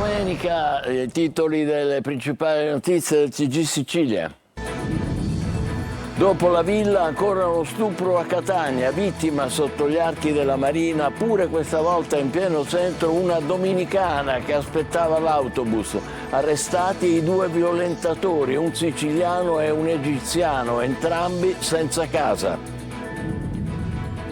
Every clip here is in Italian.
domenica, i titoli delle principali notizie del TG Sicilia. Dopo la villa ancora uno stupro a Catania, vittima sotto gli archi della Marina, pure questa volta in pieno centro una dominicana che aspettava l'autobus. Arrestati i due violentatori, un siciliano e un egiziano, entrambi senza casa.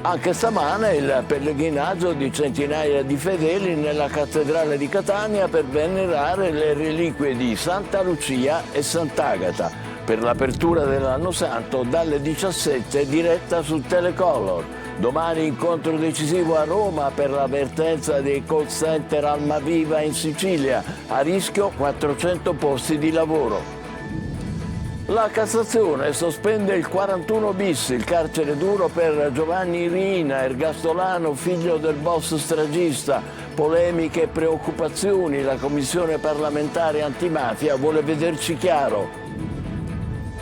Anche stamane il pellegrinaggio di centinaia di fedeli nella cattedrale di Catania per venerare le reliquie di Santa Lucia e Sant'Agata. Per l'apertura dell'anno santo dalle 17 diretta su Telecolor. Domani incontro decisivo a Roma per la vertenza dei call center Almaviva in Sicilia. A rischio 400 posti di lavoro. La Cassazione sospende il 41 bis, il carcere duro per Giovanni Riina, ergastolano, figlio del boss stragista. Polemiche e preoccupazioni, la Commissione parlamentare antimafia vuole vederci chiaro.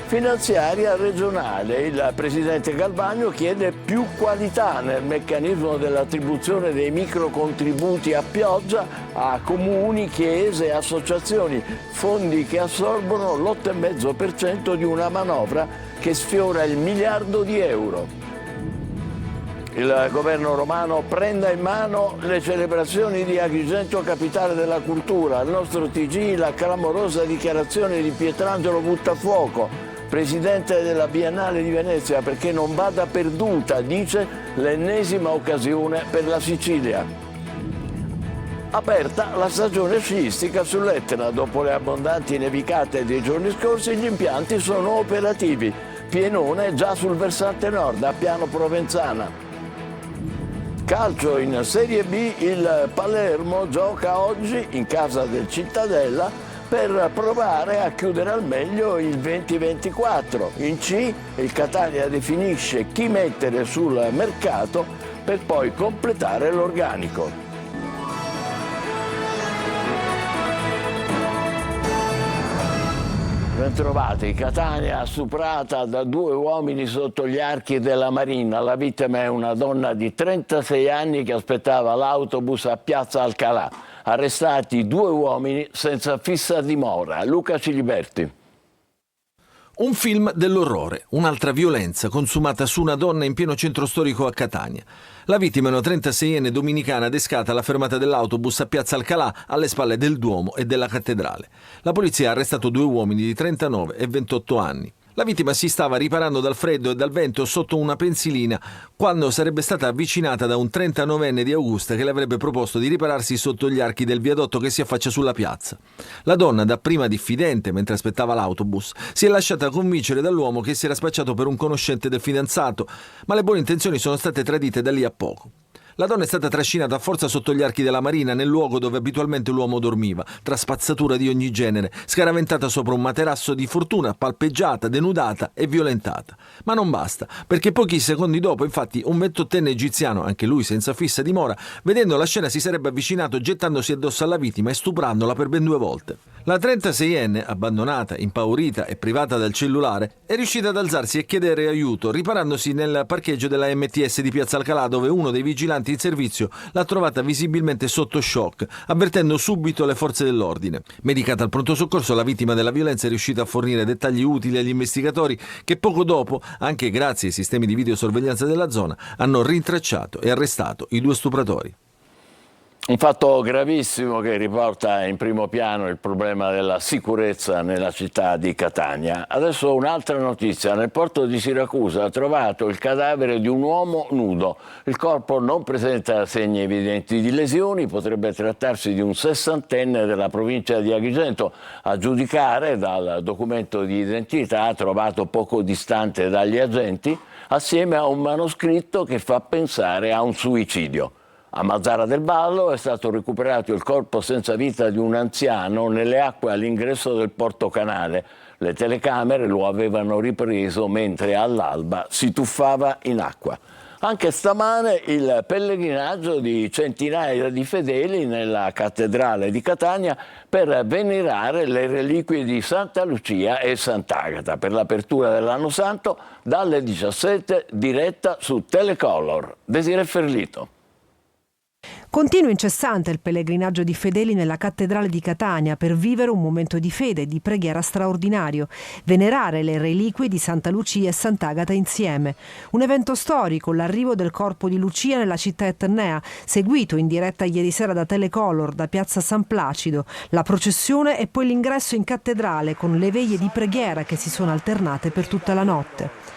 Finanziaria regionale, il presidente Galvagno chiede più qualità nel meccanismo dell'attribuzione dei microcontributi a pioggia a comuni, chiese e associazioni, fondi che assorbono l'8,5% di una manovra che sfiora il miliardo di euro. Il governo romano prenda in mano le celebrazioni di Agrigento, capitale della cultura. Al nostro TG la clamorosa dichiarazione di Pietrangelo Buttafuoco, presidente della Biennale di Venezia, perché non vada perduta, dice, l'ennesima occasione per la Sicilia. Aperta la stagione sciistica sull'Etna. Dopo le abbondanti nevicate dei giorni scorsi, gli impianti sono operativi. Pienone già sul versante nord, a Piano Provenzana. Calcio in Serie B, il Palermo gioca oggi in casa del Cittadella per provare a chiudere al meglio il 2024. In C il Catania definisce chi mettere sul mercato per poi completare l'organico. Bentrovati. Catania stuprata da due uomini sotto gli archi della Marina. La vittima è una donna di 36 anni che aspettava l'autobus a Piazza Alcalà. Arrestati due uomini senza fissa dimora. Luca Ciliberti. Un film dell'orrore, un'altra violenza consumata su una donna in pieno centro storico a Catania. La vittima è una 36enne dominicana adescata alla fermata dell'autobus a Piazza Alcalà, alle spalle del Duomo e della cattedrale. La polizia ha arrestato due uomini di 39 e 28 anni. La vittima si stava riparando dal freddo e dal vento sotto una pensilina quando sarebbe stata avvicinata da un 39enne di Augusta che le avrebbe proposto di ripararsi sotto gli archi del viadotto che si affaccia sulla piazza. La donna, dapprima diffidente mentre aspettava l'autobus, si è lasciata convincere dall'uomo che si era spacciato per un conoscente del fidanzato, ma le buone intenzioni sono state tradite da lì a poco. La donna è stata trascinata a forza sotto gli archi della Marina, nel luogo dove abitualmente l'uomo dormiva, tra spazzatura di ogni genere, scaraventata sopra un materasso di fortuna, palpeggiata, denudata e violentata. Ma non basta, perché pochi secondi dopo, infatti, un 28enne egiziano, anche lui senza fissa dimora, vedendo la scena si sarebbe avvicinato gettandosi addosso alla vittima e stuprandola per ben 2 volte. La 36enne, abbandonata, impaurita e privata del cellulare, è riuscita ad alzarsi e chiedere aiuto, riparandosi nel parcheggio della MTS di Piazza Alcalà, dove uno dei vigilanti in servizio l'ha trovata visibilmente sotto shock, avvertendo subito le forze dell'ordine. Medicata al pronto soccorso, la vittima della violenza è riuscita a fornire dettagli utili agli investigatori che poco dopo, anche grazie ai sistemi di videosorveglianza della zona, hanno rintracciato e arrestato i due stupratori. Un fatto gravissimo che riporta in primo piano il problema della sicurezza nella città di Catania. Adesso un'altra notizia. Nel porto di Siracusa ha trovato il cadavere di un uomo nudo. Il corpo non presenta segni evidenti di lesioni, potrebbe trattarsi di un 60enne della provincia di Agrigento. A giudicare dal documento di identità trovato poco distante dagli agenti, assieme a un manoscritto che fa pensare a un suicidio. A Mazara del Vallo è stato recuperato il corpo senza vita di un anziano nelle acque all'ingresso del Porto Canale. Le telecamere lo avevano ripreso mentre all'alba si tuffava in acqua. Anche stamane il pellegrinaggio di centinaia di fedeli nella cattedrale di Catania per venerare le reliquie di Santa Lucia e Sant'Agata. Per l'apertura dell'anno santo dalle 17 diretta su Telecolor. Desiree Ferlito. Continua incessante il pellegrinaggio di fedeli nella cattedrale di Catania per vivere un momento di fede e di preghiera straordinario, venerare le reliquie di Santa Lucia e Sant'Agata insieme. Un evento storico, l'arrivo del corpo di Lucia nella città etnea, seguito in diretta ieri sera da Telecolor da piazza San Placido, la processione e poi l'ingresso in cattedrale con le veglie di preghiera che si sono alternate per tutta la notte.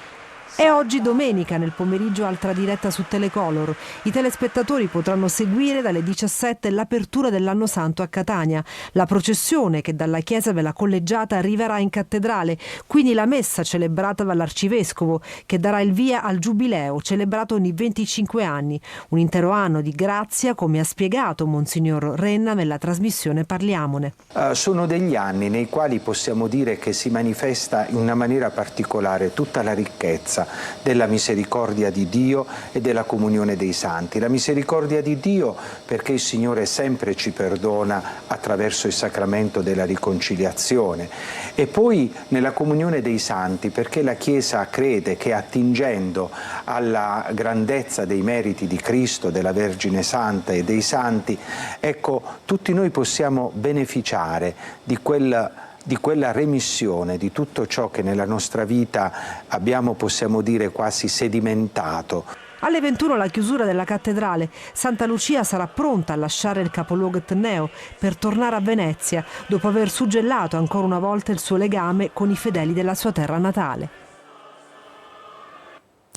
E oggi domenica nel pomeriggio altra diretta su Telecolor. I telespettatori potranno seguire dalle 17 l'apertura dell'Anno Santo a Catania, la processione che dalla chiesa della Collegiata arriverà in cattedrale, quindi la messa celebrata dall'arcivescovo che darà il via al giubileo celebrato ogni 25 anni, un intero anno di grazia, come ha spiegato Monsignor Renna nella trasmissione Parliamone. Sono degli anni nei quali possiamo dire che si manifesta in una maniera particolare tutta la ricchezza della misericordia di Dio e della comunione dei santi. La misericordia di Dio perché il Signore sempre ci perdona attraverso il sacramento della riconciliazione, e poi nella comunione dei santi perché la Chiesa crede che attingendo alla grandezza dei meriti di Cristo, della Vergine Santa e dei santi, ecco, tutti noi possiamo beneficiare di quella remissione di tutto ciò che nella nostra vita abbiamo, possiamo dire, quasi sedimentato. Alle 21 la chiusura della cattedrale. Santa Lucia sarà pronta a lasciare il capoluogo etneo per tornare a Venezia, dopo aver suggellato ancora una volta il suo legame con i fedeli della sua terra natale.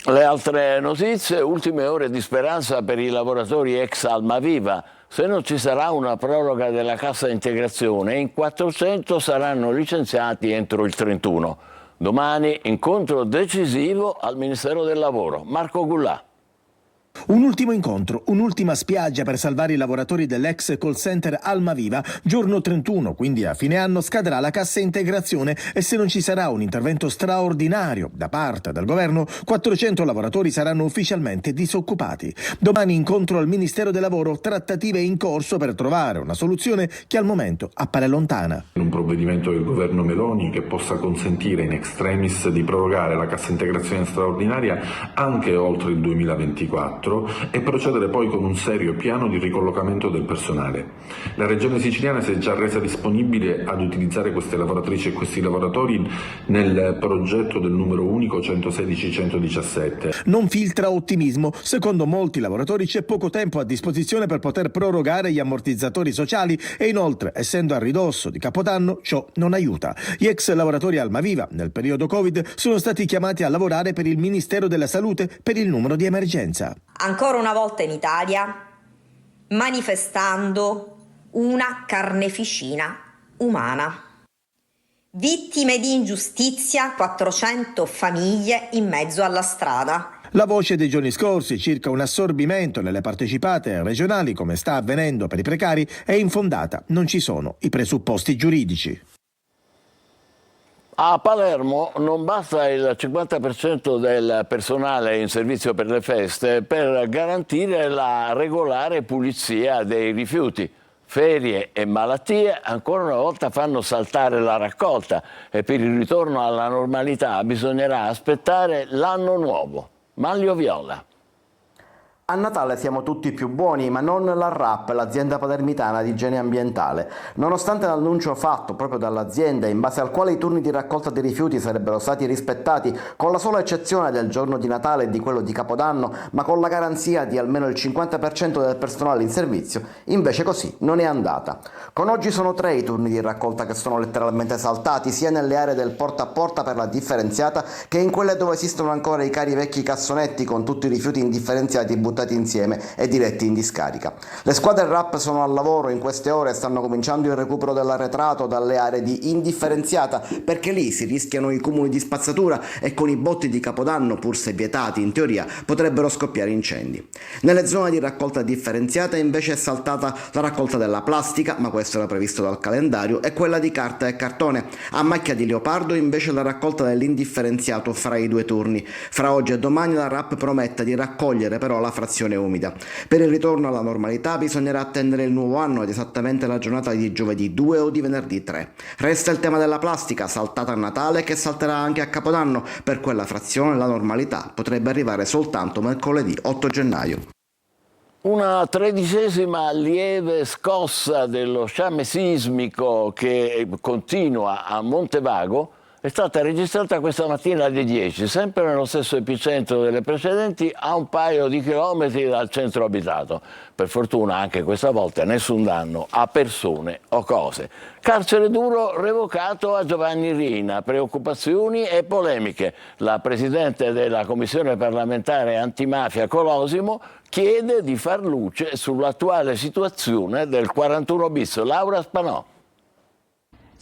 Le altre notizie: ultime ore di speranza per i lavoratori ex Almaviva. Se non ci sarà una proroga della cassa integrazione, in 400 saranno licenziati entro il 31. Domani incontro decisivo al Ministero del Lavoro. Marco Gullà. Un ultimo incontro, un'ultima spiaggia per salvare i lavoratori dell'ex call center Almaviva. Giorno 31, quindi a fine anno, scadrà la cassa integrazione e se non ci sarà un intervento straordinario da parte del governo, 400 lavoratori saranno ufficialmente disoccupati. Domani incontro al Ministero del Lavoro, trattative in corso per trovare una soluzione che al momento appare lontana. Un provvedimento del governo Meloni che possa consentire in extremis di prorogare la cassa integrazione straordinaria anche oltre il 2024 e procedere poi con un serio piano di ricollocamento del personale. La Regione siciliana si è già resa disponibile ad utilizzare queste lavoratrici e questi lavoratori nel progetto del numero unico 116-117. Non filtra ottimismo. Secondo molti lavoratori c'è poco tempo a disposizione per poter prorogare gli ammortizzatori sociali e inoltre, essendo a ridosso di Capodanno, ciò non aiuta. Gli ex lavoratori Almaviva nel periodo Covid sono stati chiamati a lavorare per il Ministero della Salute per il numero di emergenza. Ancora una volta in Italia, manifestando una carneficina umana. Vittime di ingiustizia, 400 famiglie in mezzo alla strada. La voce dei giorni scorsi circa un assorbimento nelle partecipate regionali, come sta avvenendo per i precari, è infondata. Non ci sono i presupposti giuridici. A Palermo non basta il 50% del personale in servizio per le feste per garantire la regolare pulizia dei rifiuti. Ferie e malattie ancora una volta fanno saltare la raccolta e per il ritorno alla normalità bisognerà aspettare l'anno nuovo. Manlio Viola. A Natale siamo tutti più buoni, ma non la RAP, l'azienda palermitana di igiene ambientale. Nonostante l'annuncio fatto proprio dall'azienda, in base al quale i turni di raccolta dei rifiuti sarebbero stati rispettati, con la sola eccezione del giorno di Natale e di quello di Capodanno, ma con la garanzia di almeno il 50% del personale in servizio, invece così non è andata. Con oggi sono 3 i turni di raccolta che sono letteralmente saltati, sia nelle aree del porta a porta per la differenziata, che in quelle dove esistono ancora i cari vecchi cassonetti con tutti i rifiuti indifferenziati buttati insieme e diretti in discarica. Le squadre RAP sono al lavoro in queste ore e stanno cominciando il recupero dell'arretrato dalle aree di indifferenziata, perché lì si rischiano i cumuli di spazzatura e con i botti di Capodanno, pur se vietati in teoria, potrebbero scoppiare incendi. Nelle zone di raccolta differenziata invece è saltata la raccolta della plastica, ma questo era previsto dal calendario, e quella di carta e cartone. A macchia di leopardo invece la raccolta dell'indifferenziato fra i 2 turni. Fra oggi e domani la RAP promette di raccogliere però la frazione umida. Per il ritorno alla normalità bisognerà attendere il nuovo anno ed esattamente la giornata di giovedì 2 o di venerdì 3. Resta il tema della plastica, saltata a Natale, che salterà anche a Capodanno. Per quella frazione la normalità potrebbe arrivare soltanto mercoledì 8 gennaio. Una 13ª lieve scossa dello sciame sismico che continua a Montevago è stata registrata questa mattina alle 10, sempre nello stesso epicentro delle precedenti, a un paio di chilometri dal centro abitato. Per fortuna anche questa volta nessun danno a persone o cose. Carcere duro revocato a Giovanni Riina, preoccupazioni e polemiche. La Presidente della Commissione parlamentare antimafia Colosimo chiede di far luce sull'attuale situazione del 41 bis. Laura Spanò.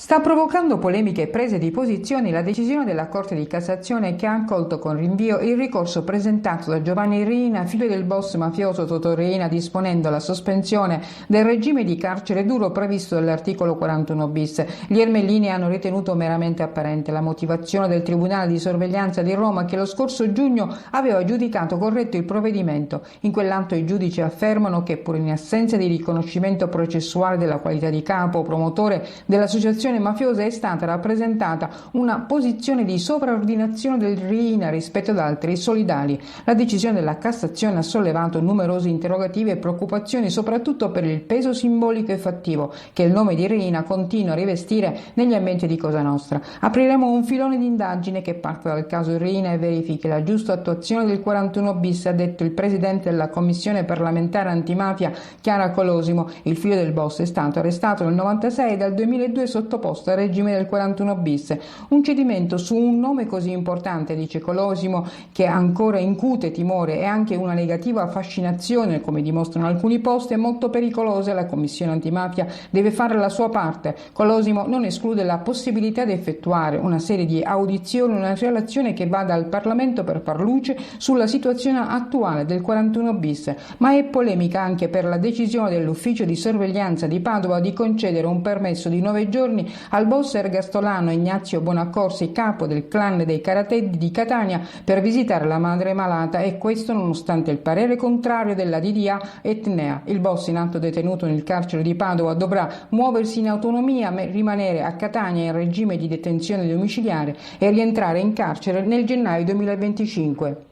Sta provocando polemiche e prese di posizione la decisione della Corte di Cassazione che ha accolto con rinvio il ricorso presentato da Giovanni Riina, figlio del boss mafioso Totò Riina, disponendo la sospensione del regime di carcere duro previsto dall'articolo 41 bis. Gli ermellini hanno ritenuto meramente apparente la motivazione del Tribunale di sorveglianza di Roma che lo scorso giugno aveva giudicato corretto il provvedimento. In quell'atto i giudici affermano che pur in assenza di riconoscimento processuale della qualità di capo o promotore dell'associazione mafiosa è stata rappresentata una posizione di sovraordinazione del Riina rispetto ad altri solidali. La decisione della Cassazione ha sollevato numerosi interrogativi e preoccupazioni, soprattutto per il peso simbolico e fattivo che il nome di Riina continua a rivestire negli ambienti di Cosa Nostra. Apriremo un filone di indagine che parte dal caso Riina e verifichi la giusta attuazione del 41 bis, ha detto il presidente della Commissione parlamentare antimafia Chiara Colosimo. Il figlio del boss è stato arrestato nel 96 e dal 2002 sottoposto al regime del 41 bis. Un cedimento su un nome così importante, dice Colosimo, che ancora incute timore e anche una negativa fascinazione, come dimostrano alcuni post, è molto pericolosa. La Commissione antimafia deve fare la sua parte. Colosimo non esclude la possibilità di effettuare una serie di audizioni, una relazione che vada al Parlamento per far luce sulla situazione attuale del 41 bis, ma è polemica anche per la decisione dell'ufficio di sorveglianza di Padova di concedere un permesso di 9 giorni al boss ergastolano Ignazio Bonaccorsi, capo del clan dei Carateddi di Catania, per visitare la madre malata, e questo nonostante il parere contrario della DDA Etnea. Il boss, in atto detenuto nel carcere di Padova, dovrà muoversi in autonomia, rimanere a Catania in regime di detenzione domiciliare e rientrare in carcere nel gennaio 2025.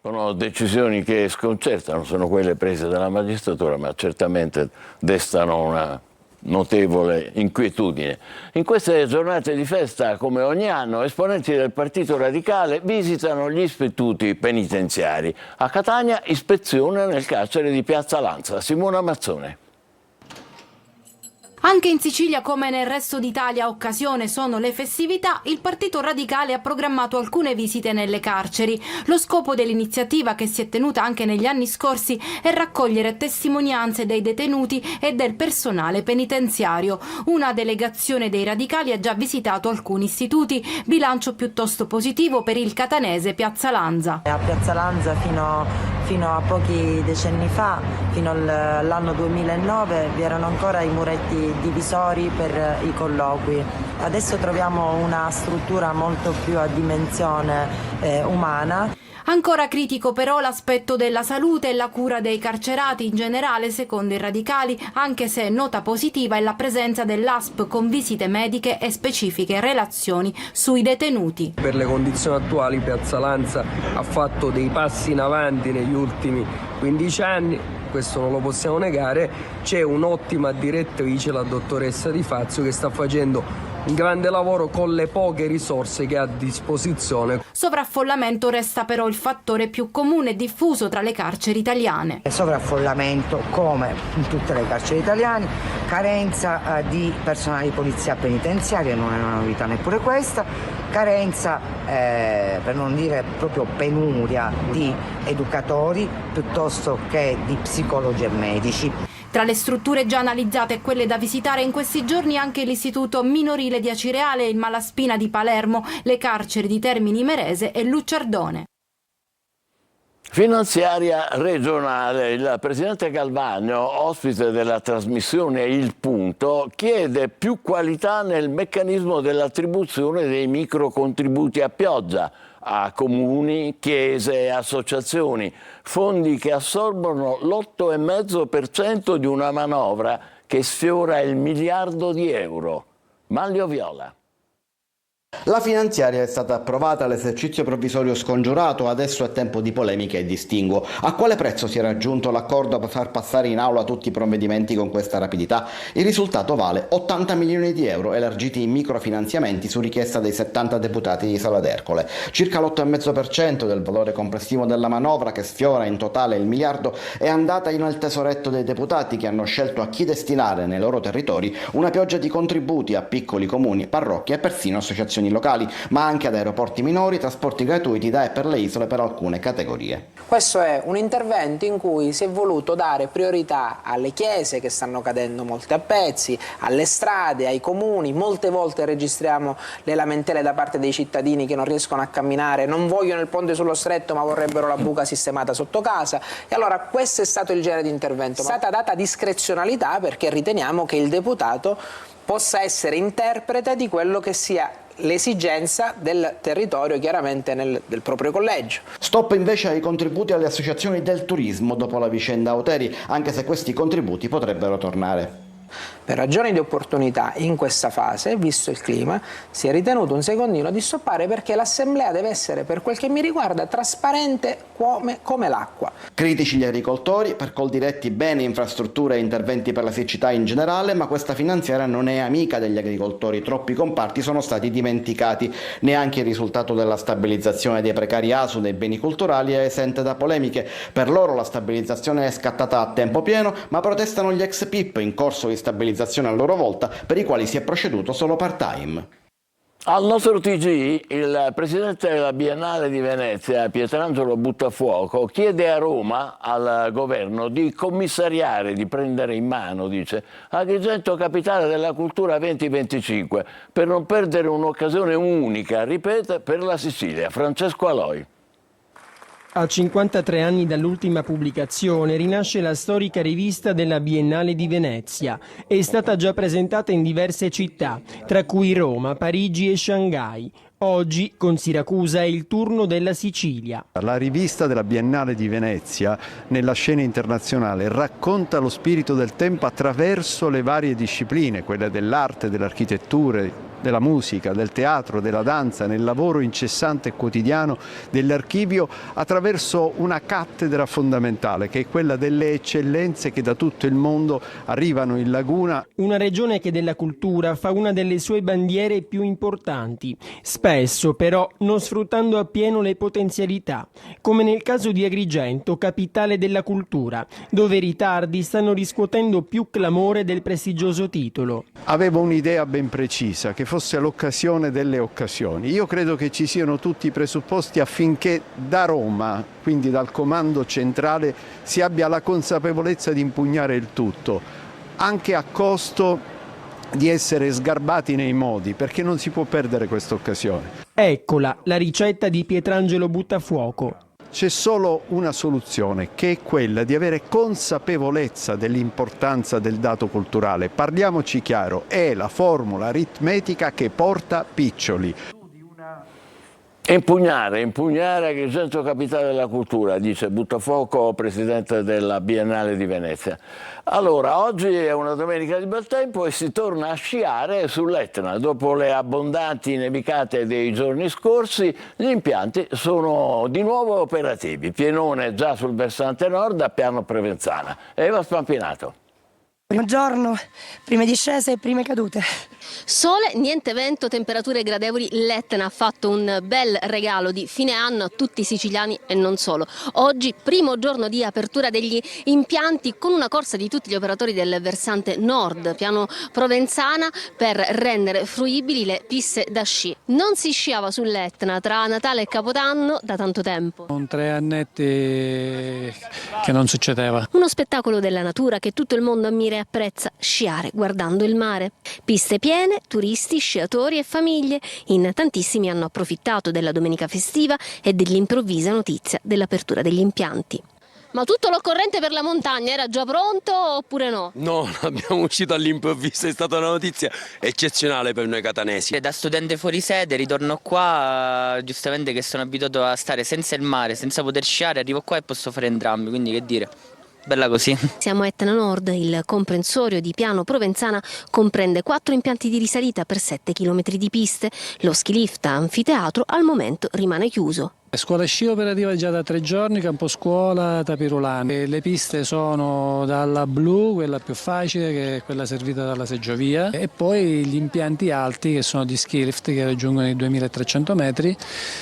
Sono decisioni che sconcertano, sono quelle prese dalla magistratura, ma certamente destano una notevole inquietudine. In queste giornate di festa, come ogni anno, esponenti del Partito Radicale visitano gli istituti penitenziari. A Catania, ispezione nel carcere di Piazza Lanza. Simona Mazzone. Anche in Sicilia, come nel resto d'Italia, occasione sono le festività. Il Partito Radicale ha programmato alcune visite nelle carceri. Lo scopo dell'iniziativa, che si è tenuta anche negli anni scorsi, è raccogliere testimonianze dei detenuti e del personale penitenziario. Una delegazione dei radicali ha già visitato alcuni istituti, bilancio piuttosto positivo per il catanese Piazza Lanza. A Piazza Lanza fino a pochi decenni fa, fino all'anno 2009, vi erano ancora i muretti divisori per i colloqui. Adesso troviamo una struttura molto più a dimensione umana. Ancora critico però l'aspetto della salute e la cura dei carcerati in generale, secondo i radicali, anche se nota positiva è la presenza dell'ASP con visite mediche e specifiche relazioni sui detenuti. Per le condizioni attuali Piazza Lanza ha fatto dei passi in avanti negli ultimi 15 anni, questo non lo possiamo negare. C'è un'ottima direttrice, la dottoressa Di Fazio, che sta facendo un grande lavoro con le poche risorse che ha a disposizione. Sovraffollamento resta però il fattore più comune e diffuso tra le carceri italiane. Sovraffollamento come in tutte le carceri italiane, carenza di personale di polizia penitenziaria, non è una novità neppure questa, carenza, per non dire proprio penuria, di educatori piuttosto che di psicologi e medici. Tra le strutture già analizzate e quelle da visitare in questi giorni anche l'istituto minorile di Acireale, il Malaspina di Palermo, le carceri di Termini Imerese e Lucciardone. Finanziaria regionale. Il presidente Galvagno, ospite della trasmissione Il Punto, chiede più qualità nel meccanismo dell'attribuzione dei microcontributi a pioggia a comuni, chiese e associazioni, fondi che assorbono l'8,5% di una manovra che sfiora il miliardo di euro. Manlio Viola. La finanziaria è stata approvata, l'esercizio provvisorio scongiurato, adesso è tempo di polemiche e distinguo. A quale prezzo si è raggiunto l'accordo per far passare in aula tutti i provvedimenti con questa rapidità? Il risultato vale 80 milioni di euro elargiti in microfinanziamenti su richiesta dei 70 deputati di Sala d'Ercole. Circa l'8,5% del valore complessivo della manovra, che sfiora in totale il miliardo, è andata nel tesoretto dei deputati, che hanno scelto a chi destinare nei loro territori una pioggia di contributi a piccoli comuni, parrocchie e persino associazioni locali, ma anche ad aeroporti minori, trasporti gratuiti da e per le isole per alcune categorie. Questo è un intervento in cui si è voluto dare priorità alle chiese, che stanno cadendo molte a pezzi, alle strade, ai comuni. Molte volte registriamo le lamentele da parte dei cittadini che non riescono a camminare, non vogliono il ponte sullo stretto ma vorrebbero la buca sistemata sotto casa. E allora questo è stato il genere di intervento. È stata data discrezionalità perché riteniamo che il deputato possa essere interprete di quello che sia l'esigenza del territorio, chiaramente del proprio collegio. Stop invece ai contributi alle associazioni del turismo dopo la vicenda Auteri, anche se questi contributi potrebbero tornare. Per ragioni di opportunità in questa fase, visto il clima, si è ritenuto un secondino di stoppare, perché l'assemblea deve essere, per quel che mi riguarda, trasparente come l'acqua. Critici gli agricoltori, per Coldiretti bene infrastrutture e interventi per la siccità in generale, ma questa finanziaria non è amica degli agricoltori, troppi comparti sono stati dimenticati. Neanche il risultato della stabilizzazione dei precari ASU dei beni culturali è esente da polemiche. Per loro la stabilizzazione è scattata a tempo pieno, ma protestano gli ex PIP in corso di stabilizzazione a loro volta, per i quali si è proceduto solo part-time. Al nostro TG il presidente della Biennale di Venezia, Pietrangelo Buttafuoco, chiede a Roma al governo di commissariare, di prendere in mano, dice, Agrigento capitale della cultura 2025, per non perdere un'occasione unica, ripete, per la Sicilia. Francesco Aloi. A 53 anni dall'ultima pubblicazione rinasce la storica rivista della Biennale di Venezia. È stata già presentata in diverse città, tra cui Roma, Parigi e Shanghai. Oggi, con Siracusa, è il turno della Sicilia. La rivista della Biennale di Venezia, nella scena internazionale, racconta lo spirito del tempo attraverso le varie discipline, quelle dell'arte, dell'architettura, della musica, del teatro, della danza, nel lavoro incessante e quotidiano dell'archivio, attraverso una cattedra fondamentale, che è quella delle eccellenze che da tutto il mondo arrivano in Laguna. Una regione che della cultura fa una delle sue bandiere più importanti, spesso però non sfruttando appieno le potenzialità, come nel caso di Agrigento, capitale della cultura, dove i ritardi stanno riscuotendo più clamore del prestigioso titolo. Avevo un'idea ben precisa, che fosse l'occasione delle occasioni. Io credo che ci siano tutti i presupposti affinché da Roma, quindi dal comando centrale, si abbia la consapevolezza di impugnare il tutto, anche a costo di essere sgarbati nei modi, perché non si può perdere questa occasione. Eccola, la ricetta di Pietrangelo Buttafuoco. C'è solo una soluzione, che è quella di avere consapevolezza dell'importanza del dato culturale. Parliamoci chiaro, è la formula aritmetica che porta piccioli. Impugnare Agrigento capitale della cultura, dice Buttafuoco, presidente della Biennale di Venezia. Allora, oggi è una domenica di bel tempo e si torna a sciare sull'Etna. Dopo le abbondanti nevicate dei giorni scorsi, gli impianti sono di nuovo operativi. Pienone già sul versante nord a Piano Prevenzana. Eva Spampinato. Primo giorno, prime discese e prime cadute. Sole, niente vento, temperature gradevoli. L'Etna ha fatto un bel regalo di fine anno a tutti i siciliani e non solo. Oggi, primo giorno di apertura degli impianti, con una corsa di tutti gli operatori del versante nord, Piano Provenzana, per rendere fruibili le piste da sci. Non si sciava sull'Etna tra Natale e Capodanno da tanto tempo. Con 3 annetti che non succedeva. Uno spettacolo della natura che tutto il mondo ammira e apprezza, sciare guardando il mare. Piste piene, turisti, sciatori e famiglie. In tantissimi hanno approfittato della domenica festiva e dell'improvvisa notizia dell'apertura degli impianti. Ma tutto l'occorrente per la montagna era già pronto oppure no? No, abbiamo uscito all'improvviso, è stata una notizia eccezionale per noi catanesi. Da studente fuori sede ritorno qua, giustamente che sono abituato a stare senza il mare, senza poter sciare, arrivo qua e posso fare entrambi, quindi che dire. Bella così. Siamo a Etna Nord, il comprensorio di Piano Provenzana comprende 4 impianti di risalita per 7 km di piste. Lo ski lift a anfiteatro al momento rimane chiuso. Scuola sci operativa già da 3 giorni, campo scuola, tapirulani. Le piste sono dalla blu, quella più facile, che è quella servita dalla seggiovia, e poi gli impianti alti che sono di ski lift che raggiungono i 2300 metri.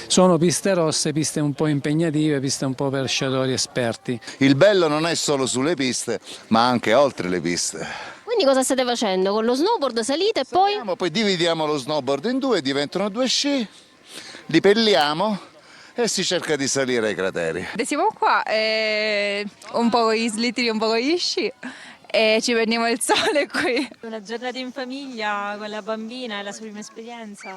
Sono piste rosse, piste un po' impegnative, piste un po' per sciatori esperti. Il bello non è solo sulle piste, ma anche oltre le piste. Quindi cosa state facendo? Con lo snowboard salite e Poi dividiamo lo snowboard in 2, diventano 2 sci, li pelliamo e si cerca di salire ai crateri. Siamo qua, un po' con gli slittini, un po' con gli sci e ci prendiamo il sole qui. Una giornata in famiglia con la bambina, è la sua prima esperienza.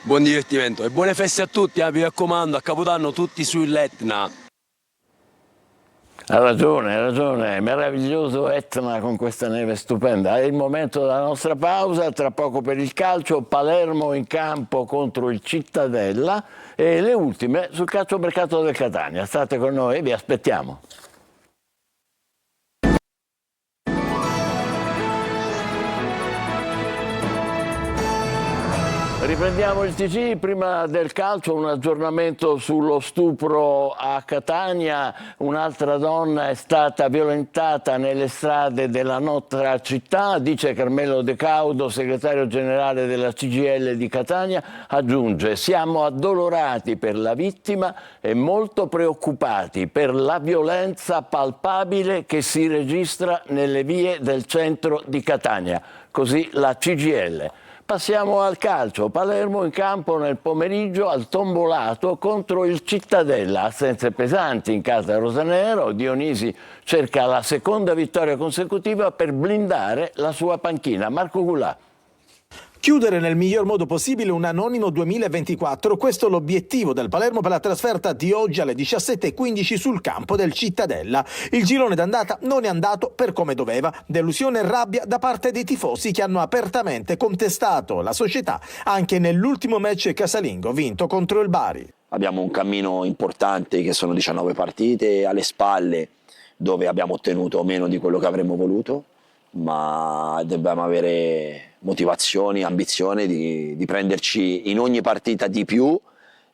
Buon divertimento e buone feste a tutti, mi raccomando, a Capodanno tutti sull'Etna. Ha ragione, è meraviglioso Etna con questa neve stupenda. È il momento della nostra pausa, tra poco per il calcio, Palermo in campo contro il Cittadella e le ultime sul calciomercato del Catania. State con noi, vi aspettiamo. Riprendiamo il TG, prima del calcio un aggiornamento sullo stupro a Catania. Un'altra donna è stata violentata nelle strade della nostra città, dice Carmelo De Caudo, segretario generale della CGIL di Catania. Aggiunge: siamo addolorati per la vittima e molto preoccupati per la violenza palpabile che si registra nelle vie del centro di Catania. Così la CGIL. Passiamo al calcio. Palermo in campo nel pomeriggio al Tombolato contro il Cittadella. Assenze pesanti in casa rosanero. Dionisi cerca la seconda vittoria consecutiva per blindare la sua panchina. Marco Gulà. Chiudere nel miglior modo possibile un anonimo 2024, questo è l'obiettivo del Palermo per la trasferta di oggi alle 17:15 sul campo del Cittadella. Il girone d'andata non è andato per come doveva, delusione e rabbia da parte dei tifosi che hanno apertamente contestato la società anche nell'ultimo match casalingo vinto contro il Bari. Abbiamo un cammino importante che sono 19 partite alle spalle dove abbiamo ottenuto meno di quello che avremmo voluto, ma dobbiamo avere motivazioni, ambizione di prenderci in ogni partita di più.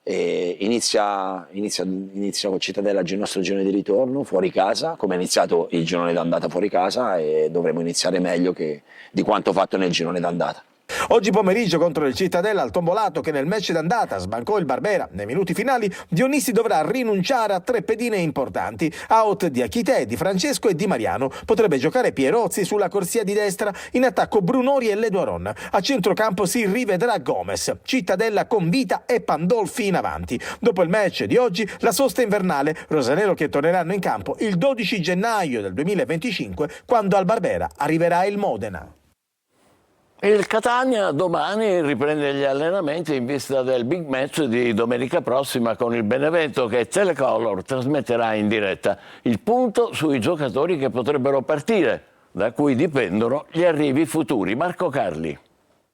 E inizia con Cittadella il nostro girone di ritorno fuori casa, come è iniziato il girone d'andata fuori casa, e dovremo iniziare meglio di quanto fatto nel girone d'andata. Oggi pomeriggio contro il Cittadella al Tombolato, che nel match d'andata sbancò il Barbera nei minuti finali, Dionisi dovrà rinunciare a 3 pedine importanti. Out di Achite, Di Francesco e Di Mariano. Potrebbe giocare Pierozzi sulla corsia di destra, in attacco Brunori e Leduaron. A centrocampo si rivedrà Gomez. Cittadella con Vita e Pandolfi in avanti. Dopo il match di oggi la sosta invernale, rosanero che torneranno in campo il 12 gennaio del 2025 quando al Barbera arriverà il Modena. Il Catania domani riprende gli allenamenti in vista del big match di domenica prossima con il Benevento, che Telecolor trasmetterà in diretta. Il punto sui giocatori che potrebbero partire, da cui dipendono gli arrivi futuri. Marco Carli.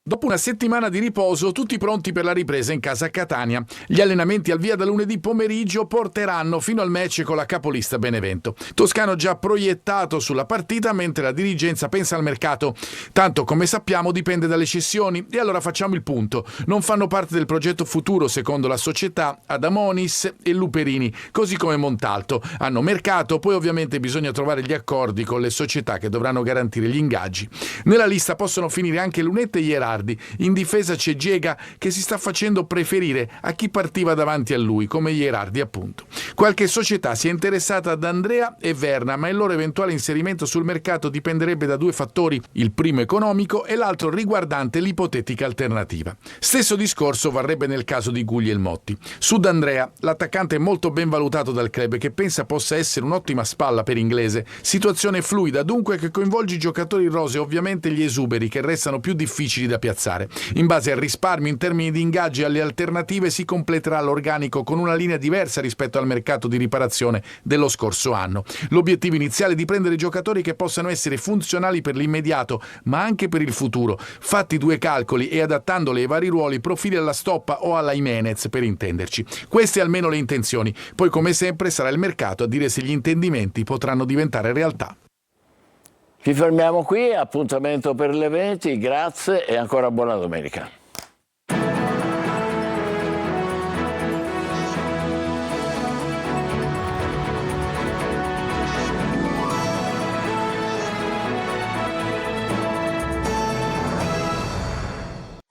Dopo una settimana di riposo, tutti pronti per la ripresa in casa a Catania. Gli allenamenti al via da lunedì pomeriggio porteranno fino al match con la capolista Benevento. Toscano già proiettato sulla partita, mentre la dirigenza pensa al mercato. Tanto, come sappiamo, dipende dalle cessioni. E allora facciamo il punto. Non fanno parte del progetto futuro, secondo la società, Adamonis e Luperini, così come Montalto. Hanno mercato, poi ovviamente bisogna trovare gli accordi con le società che dovranno garantire gli ingaggi. Nella lista possono finire anche Lunetta e Ierardi. In difesa c'è Giega, che si sta facendo preferire a chi partiva davanti a lui, come Ierardi appunto. Qualche società si è interessata ad Andrea e Verna, ma il loro eventuale inserimento sul mercato dipenderebbe da 2 fattori, il primo economico e l'altro riguardante l'ipotetica alternativa. Stesso discorso varrebbe nel caso di Guglielmotti. Su D'Andrea, l'attaccante è molto ben valutato dal club, che pensa possa essere un'ottima spalla per Inglese. Situazione fluida dunque, che coinvolge i giocatori rosei e ovviamente gli esuberi, che restano più difficili da piazzare. In base al risparmio in termini di ingaggi e alle alternative si completerà l'organico con una linea diversa rispetto al mercato di riparazione dello scorso anno. L'obiettivo iniziale è di prendere giocatori che possano essere funzionali per l'immediato, ma anche per il futuro. Fatti 2 calcoli e adattandoli ai vari ruoli, profili alla Stoppa o alla Jimenez per intenderci. Queste almeno le intenzioni. Poi come sempre sarà il mercato a dire se gli intendimenti potranno diventare realtà. Ci fermiamo qui, appuntamento per le 20, grazie e ancora buona domenica.